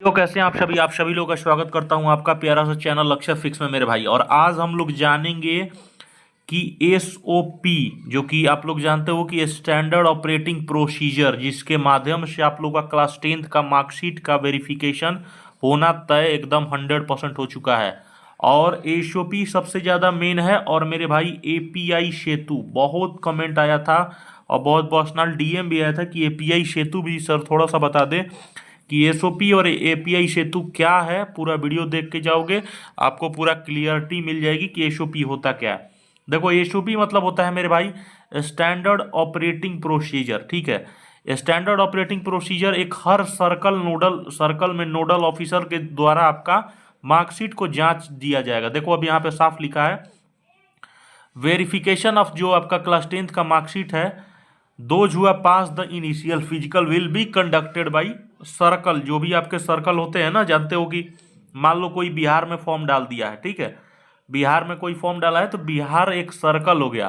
तो कैसे हैं आप सभी लोगों का स्वागत करता हूं आपका प्यारा सा चैनल लक्ष्य फिक्स में मेरे भाई। और आज हम लोग जानेंगे कि एसओपी, जो कि आप लोग जानते हो कि स्टैंडर्ड ऑपरेटिंग प्रोसीजर, जिसके माध्यम से आप लोग का क्लास 10th का मार्कशीट का वेरिफिकेशन होना तय एकदम 100% हो चुका है। और एसओपी सबसे ज़्यादा मेन है। और मेरे भाई एपीआई सेतु, बहुत कमेंट आया था और बहुत पर्सनल डीएम भी आया था कि एपीआई सेतु भी सर थोड़ा सा बता दे कि एसओपी और एपीआई सेतु क्या है। पूरा वीडियो देख के जाओगे आपको पूरा क्लियरिटी मिल जाएगी कि एसओपी होता क्या है। देखो, एसओपी मतलब होता है मेरे भाई स्टैंडर्ड ऑपरेटिंग प्रोसीजर। ठीक है, स्टैंडर्ड ऑपरेटिंग प्रोसीजर एक हर सर्कल में नोडल ऑफिसर के द्वारा आपका मार्कशीट को जांच दिया जाएगा। देखो अब यहाँ पे साफ लिखा है, वेरिफिकेशन ऑफ जो आपका क्लास 10th का मार्कशीट है, those who have pass the initial physical will be conducted by circle. जो भी आपके सर्कल होते हैं ना, जानते हो कि मान लो कोई बिहार में फॉर्म डाल दिया है, ठीक है, बिहार में कोई फॉर्म डाला है तो बिहार एक सर्कल हो गया,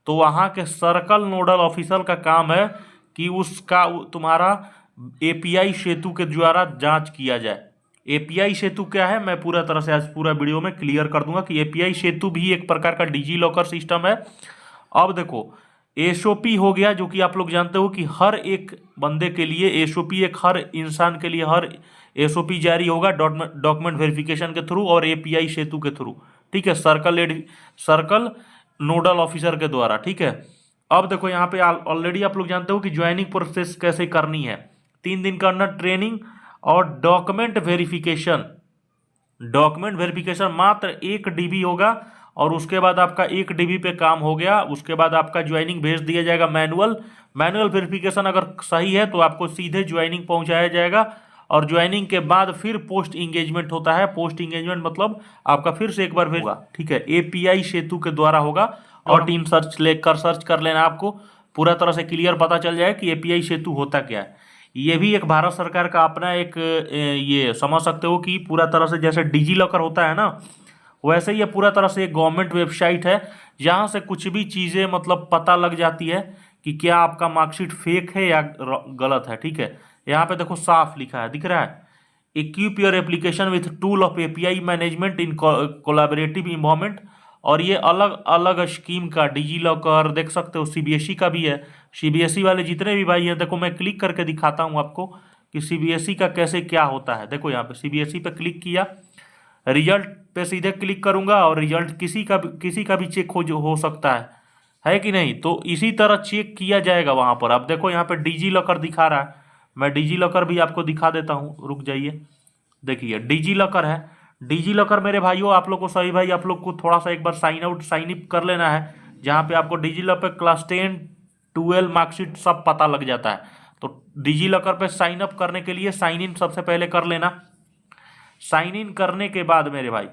तो वहाँ के सर्कल नोडल ऑफिसर का काम है कि उसका तुम्हारा एपीआई सेतु के द्वारा जांच किया जाए। एपीआई सेतु क्या है, मैं पूरा तरह से आज पूरा वीडियो में क्लियर कर दूंगा कि एपीआई सेतु भी एक प्रकार का डिजी लॉकर सिस्टम है। अब देखो, एसओपी हो गया जो कि आप लोग जानते हो कि हर एक बंदे के लिए एसओपी, एक हर इंसान के लिए हर एसओपी जारी होगा डॉक्यूमेंट वेरिफिकेशन के थ्रू और एपीआई सेतु के थ्रू। ठीक है, सर्कल नोडल ऑफिसर के द्वारा। ठीक है, अब देखो यहाँ पे ऑलरेडी आप लोग जानते हो कि ज्वाइनिंग प्रोसेस कैसे करनी है। 3 दिन का अंडर ट्रेनिंग और डॉक्यूमेंट वेरिफिकेशन मात्र 1 डीबी होगा। और उसके बाद आपका 1 डीबी पे काम हो गया, उसके बाद आपका ज्वाइनिंग भेज दिया जाएगा मैनुअल वेरिफिकेशन अगर सही है तो आपको सीधे ज्वाइनिंग पहुंचाया जाएगा। और ज्वाइनिंग के बाद फिर पोस्ट इंगेजमेंट होता है। पोस्ट इंगेजमेंट मतलब आपका फिर से एक बार होगा, ठीक है, एपीआई सेतु के द्वारा होगा। और टीम सर्च कर लेना, आपको पूरा तरह से क्लियर पता चल जाए कि एपीआई सेतु होता क्या है। ये भी एक भारत सरकार का अपना एक ये समझ सकते हो कि पूरा तरह से जैसे डिजी लॉकर होता है ना, वैसे ही ये पूरा तरह से एक गवर्नमेंट वेबसाइट है जहां से कुछ भी चीज़ें मतलब पता लग जाती है कि क्या आपका मार्कशीट फेक है या गलत है। ठीक है, यहाँ पे देखो साफ लिखा है, दिख रहा है, equip your application with tool of API management in collaborative environment. और ये अलग अलग स्कीम का डिजी लॉकर देख सकते हो, सीबीएसई का भी है। सीबीएसई वाले जितने भी भाई हैं, देखो मैं क्लिक करके दिखाता हूँ आपको कि सीबीएसई का कैसे क्या होता है। देखो यहाँ पे सीबीएसई पे क्लिक किया, रिजल्ट पे सीधे क्लिक करूंगा और रिजल्ट किसी का भी चेक हो सकता है कि नहीं, तो इसी तरह चेक किया जाएगा वहां पर। अब देखो यहाँ पे डिजी लॉकर दिखा रहा है, मैं डिजी लॉकर भी आपको दिखा देता हूँ, रुक जाइए। देखिए डिजी लॉकर है। डिजी लॉकर मेरे भाइयों, आप लोग को सही भाई, आप लोग को थोड़ा सा एक बार साइन अप कर लेना है, जहाँ पे आपको डिजी लॉकर क्लास 10 12 मार्कशीट सब पता लग जाता है। तो डिजी लॉकर पे साइन अप करने के लिए साइन इन सबसे पहले कर लेना। साइन इन करने के बाद मेरे भाई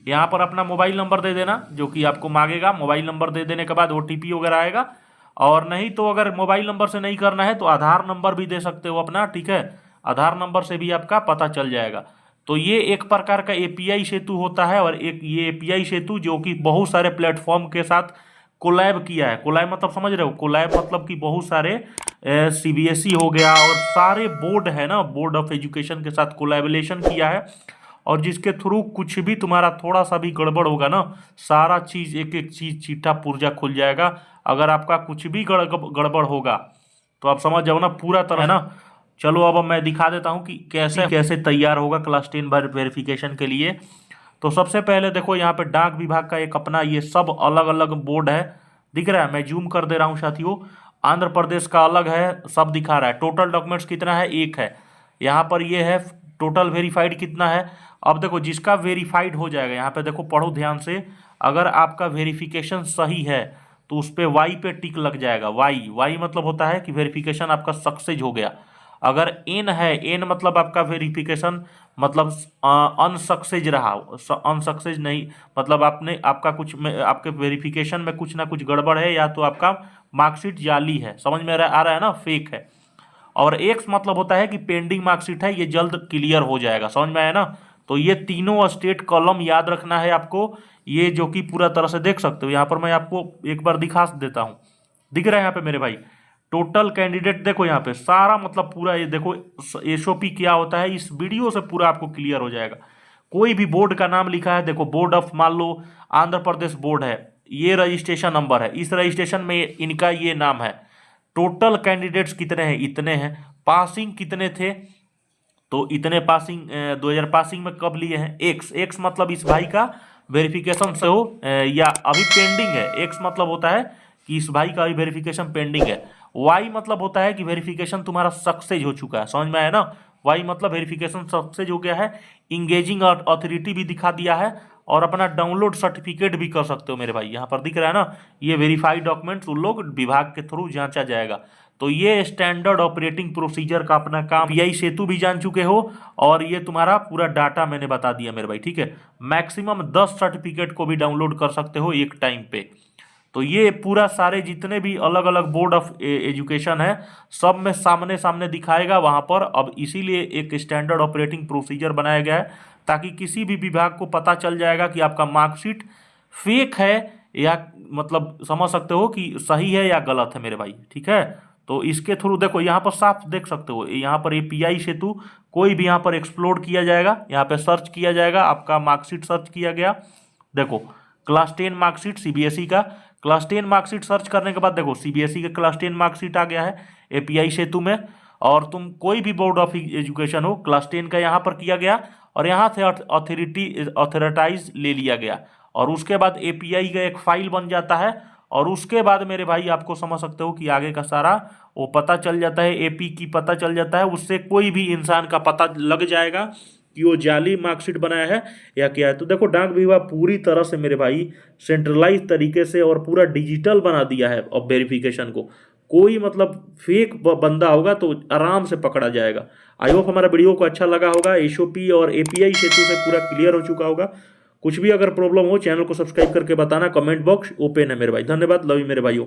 यहाँ पर अपना मोबाइल नंबर दे देना, जो कि आपको मांगेगा। मोबाइल नंबर दे देने के बाद ओटीपी वगैरह आएगा। और नहीं तो अगर मोबाइल नंबर से नहीं करना है तो आधार नंबर भी दे सकते हो अपना, ठीक है, आधार नंबर से भी आपका पता चल जाएगा। तो ये एक प्रकार का एपीआई सेतु होता है। और एक ये एपीआई सेतु जो कि बहुत सारे प्लेटफॉर्म के साथ कोलैब किया है। कोलैब मतलब समझ रहे हो, कोलैब मतलब कि बहुत सारे सीबीएसई हो गया और सारे बोर्ड है ना, बोर्ड ऑफ एजुकेशन के साथ कोलैबोरेशन किया है। और जिसके थ्रू कुछ भी तुम्हारा थोड़ा सा भी गड़बड़ होगा ना, सारा चीज़ एक एक चीज़ चिट्ठा पुर्जा खुल जाएगा। अगर आपका कुछ भी गड़बड़ होगा तो आप समझ जाओ ना पूरा तरह, है ना। चलो अब मैं दिखा देता हूँ कि कैसे कैसे तैयार होगा क्लास 10 वेरिफिकेशन के लिए। तो सबसे पहले देखो यहाँ पे डाक विभाग का एक अपना ये सब अलग अलग बोर्ड है, दिख रहा है, मैं जूम कर दे रहा हूँ साथियों। आंध्र प्रदेश का अलग है, सब दिखा रहा है। टोटल डॉक्यूमेंट्स कितना है, 1 है। यहाँ पर ये है टोटल वेरीफाइड कितना है। अब देखो जिसका वेरीफाइड हो जाएगा, यहाँ पे देखो पढ़ो ध्यान से, अगर आपका वेरिफिकेशन सही है तो उस पर वाई पे टिक लग जाएगा। वाई मतलब होता है कि वेरिफिकेशन आपका सक्सेस हो गया। अगर एन है, एन मतलब आपका वेरिफिकेशन मतलब अनसक्सेस रहा, अनसक्सेस नहीं मतलब आपका कुछ में आपके वेरिफिकेशन में कुछ ना कुछ गड़बड़ है, या तो आपका मार्कशीट जाली है, समझ में आ रहा है ना, फेक है। और एक्स मतलब होता है कि पेंडिंग मार्कशीट है, ये जल्द क्लियर हो जाएगा, समझ में आया ना। तो ये तीनों स्टेट कॉलम याद रखना है आपको, ये जो कि पूरा तरह से देख सकते हो। यहाँ पर मैं आपको एक बार दिखा देता हूँ, दिख रहा है यहाँ पे मेरे भाई, टोटल कैंडिडेट देखो यहाँ पे सारा मतलब पूरा ये देखो एसओपी क्या होता है, इस वीडियो से पूरा आपको क्लियर हो जाएगा। कोई भी बोर्ड का नाम लिखा है, देखो बोर्ड ऑफ मान लो आंध्र प्रदेश बोर्ड है, ये रजिस्ट्रेशन नंबर है, इस रजिस्ट्रेशन में इनका ये नाम है। टोटल कैंडिडेट्स कितने हैं, इतने हैं। पासिंग कितने थे, तो इतने पासिंग 2000 पासिंग में कब लिए हैं, एक्स मतलब इस भाई का वेरिफिकेशन से हो या अभी पेंडिंग है। एक्स मतलब होता है कि इस भाई का अभी वेरिफिकेशन पेंडिंग है। वाई मतलब होता है कि वेरिफिकेशन तुम्हारा सक्सेस हो चुका है, समझ में आया ना। वाई मतलब वेरिफिकेशन सक्सेस हो गया है, इंगेजिंग अथॉरिटी भी दिखा दिया है, और अपना डाउनलोड सर्टिफिकेट भी कर सकते हो मेरे भाई। यहाँ पर दिख रहा है ना, ये वेरीफाइड डॉक्यूमेंट्स उन लोग विभाग के थ्रू जांचा जाएगा। तो ये स्टैंडर्ड ऑपरेटिंग प्रोसीजर का अपना काम पीआई सेतु भी जान चुके हो, और ये तुम्हारा पूरा डाटा मैंने बता दिया मेरे भाई, ठीक है। मैक्सिमम 10 सर्टिफिकेट को भी डाउनलोड कर सकते हो एक टाइम पे। तो ये पूरा सारे जितने भी अलग अलग बोर्ड ऑफ एजुकेशन है सब में सामने सामने दिखाएगा वहाँ पर। अब इसीलिए एक स्टैंडर्ड ऑपरेटिंग प्रोसीजर बनाया गया है, ताकि किसी भी विभाग को पता चल जाएगा कि आपका मार्कशीट फेक है या मतलब समझ सकते हो कि सही है या गलत है मेरे भाई, ठीक है। तो इसके थ्रू देखो यहाँ पर साफ देख सकते हो, यहाँ पर ये पीआई सेतु कोई भी यहाँ पर एक्सप्लोर किया जाएगा, यहाँ पे सर्च किया जाएगा, आपका मार्कशीट सर्च किया गया। देखो क्लास 10 मार्कशीट सीबीएसई का, क्लास 10 मार्कशीट सर्च करने के बाद देखो सीबीएसई का क्लास 10 मार्कशीट आ गया है एपीआई सेतु में। और तुम कोई भी बोर्ड ऑफ एजुकेशन हो, क्लास 10 का यहाँ पर किया गया, और यहाँ से ऑथोराइज ले लिया गया, और उसके बाद एपीआई का एक फाइल बन जाता है। और उसके बाद मेरे भाई आपको समझ सकते हो कि आगे का सारा वो पता चल जाता है, एपी की पता चल जाता है, उससे कोई भी इंसान का पता लग जाएगा कि वो जाली मार्कशीट बनाया है या क्या है। तो देखो डाक विभाग पूरी तरह से मेरे भाई सेंट्रलाइज तरीके से और पूरा डिजिटल बना दिया है अब वेरिफिकेशन को। कोई मतलब फेक बंदा होगा तो आराम से पकड़ा जाएगा। आई होप हमारा वीडियो को अच्छा लगा होगा, एसओपी और एपीआई सेतु से पूरा क्लियर हो चुका होगा। कुछ भी अगर प्रॉब्लम हो चैनल को सब्सक्राइब करके बताना, कमेंट बॉक्स ओपन है मेरे भाई। धन्यवाद, लव यू मेरे भाइयों।